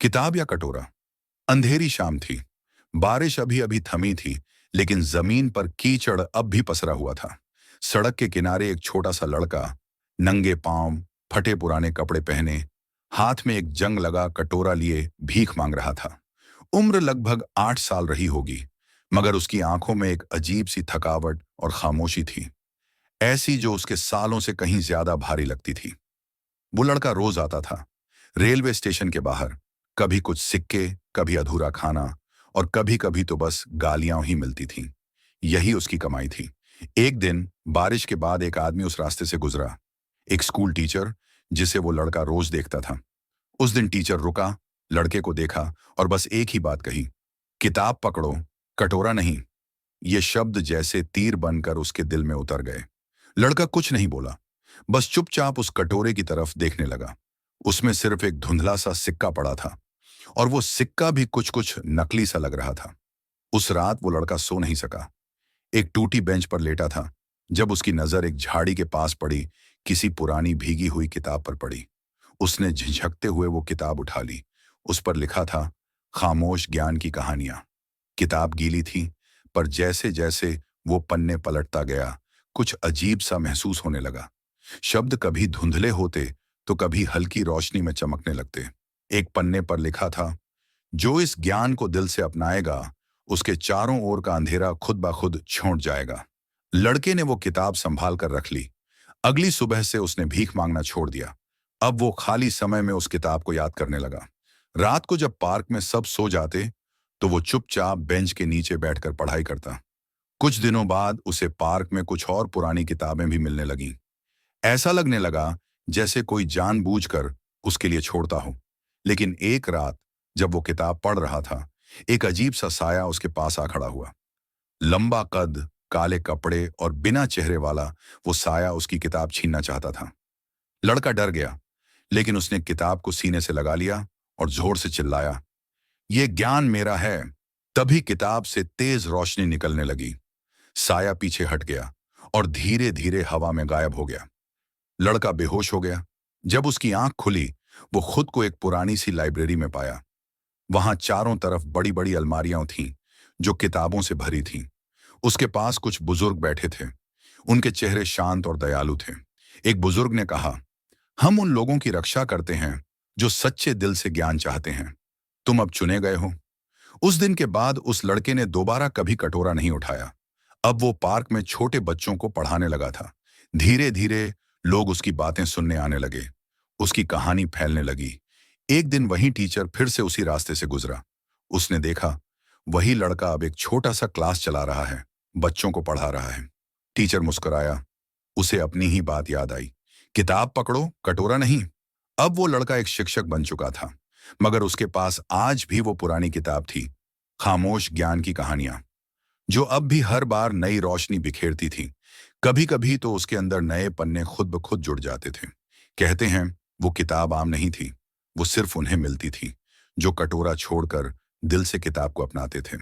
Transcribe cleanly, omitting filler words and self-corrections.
किताब या कटोरा। अंधेरी शाम थी। बारिश अभी अभी थमी थी, लेकिन जमीन पर कीचड़ अब भी पसरा हुआ था। सड़क के किनारे एक छोटा सा लड़का, नंगे पांव, फटे पुराने कपड़े पहने, हाथ में एक जंग लगा कटोरा लिए भीख मांग रहा था। उम्र लगभग 8 साल रही होगी, मगर उसकी आंखों में एक अजीब सी थकावट और खामोशी थी, ऐसी जो उसके सालों से कहीं ज्यादा भारी लगती थी। वो लड़का रोज आता था, रेलवे स्टेशन के बाहर, कभी कुछ सिक्के, कभी अधूरा खाना, और कभी कभी तो बस गालियां ही मिलती थीं। यही उसकी कमाई थी। एक दिन बारिश के बाद एक आदमी उस रास्ते से गुजरा, एक स्कूल टीचर जिसे वो लड़का रोज देखता था। उस दिन टीचर रुका, लड़के को देखा और बस एक ही बात कही, किताब पकड़ो, कटोरा नहीं। ये शब्द जैसे तीर बनकर उसके दिल में उतर गए। लड़का कुछ नहीं बोला, बस चुपचाप उस कटोरे की तरफ देखने लगा। उसमें सिर्फ एक धुंधला सा सिक्का पड़ा था, और वो सिक्का भी कुछ कुछ नकली सा लग रहा था। उस रात वो लड़का सो नहीं सका। एक टूटी बेंच पर लेटा था, जब उसकी नजर एक झाड़ी के पास पड़ी, किसी पुरानी भीगी हुई किताब पर पड़ी। उसने झिझकते हुए वो किताब उठा ली। उस पर लिखा था, खामोश ज्ञान की कहानियां। किताब गीली थी, पर जैसे जैसे वो पन्ने पलटता गया, कुछ अजीब सा महसूस होने लगा। शब्द कभी धुंधले होते तो कभी हल्की रोशनी में चमकने लगते। एक पन्ने पर लिखा था, जो इस ज्ञान को दिल से अपनाएगा, उसके चारों ओर का अंधेरा खुद ब खुद छोड़ जाएगा। लड़के ने वो किताब संभाल कर रख ली। अगली सुबह से उसने भीख मांगना छोड़ दिया। अब वो खाली समय में उस किताब को याद करने लगा। रात को जब पार्क में सब सो जाते, तो वो चुपचाप बेंच के नीचे बैठकर पढ़ाई करता। कुछ दिनों बाद उसे पार्क में कुछ और पुरानी किताबें भी मिलने लगीं। ऐसा लगने लगा जैसे कोई जानबूझकर उसके लिए छोड़ता हो। लेकिन एक रात जब वो किताब पढ़ रहा था, एक अजीब सा साया उसके पास आ खड़ा हुआ। लंबा कद, काले कपड़े और बिना चेहरे वाला वो साया उसकी किताब छीनना चाहता था। लड़का डर गया, लेकिन उसने किताब को सीने से लगा लिया और जोर से चिल्लाया, ये ज्ञान मेरा है। तभी किताब से तेज रोशनी निकलने लगी। साया पीछे हट गया और धीरे धीरे हवा में गायब हो गया। लड़का बेहोश हो गया। जब उसकी आंख खुली, वो खुद को एक पुरानी सी लाइब्रेरी में पाया। वहां चारों तरफ बड़ी बड़ी अलमारियां थीं, जो किताबों से भरी थीं। उसके पास कुछ बुजुर्ग बैठे थे। उनके चेहरे शांत और दयालु थे। एक बुजुर्ग ने कहा, हम उन लोगों की रक्षा करते हैं जो सच्चे दिल से ज्ञान चाहते हैं। तुम अब चुने गए हो। उस दिन के बाद उस लड़के ने दोबारा कभी कटोरा नहीं उठाया। अब वो पार्क में छोटे बच्चों को पढ़ाने लगा था। धीरे धीरे लोग उसकी बातें सुनने आने लगे। उसकी कहानी फैलने लगी। एक दिन वही टीचर फिर से उसी रास्ते से गुजरा। उसने देखा, वही लड़का अब एक छोटा सा क्लास चला रहा है, बच्चों को पढ़ा रहा है। टीचर मुस्कुराया। उसे अपनी ही बात याद आई, किताब पकड़ो, कटोरा नहीं। अब वो लड़का एक शिक्षक बन चुका था, मगर उसके पास आज भी वो पुरानी किताब थी, खामोश ज्ञान की कहानियां, जो अब भी हर बार नई रोशनी बिखेरती थी। कभी कभी तो उसके अंदर नए पन्ने खुद ब खुद जुड़ जाते थे। कहते हैं, वो किताब आम नहीं थी, वो सिर्फ उन्हें मिलती थी जो कटोरा छोड़कर दिल से किताब को अपनाते थे।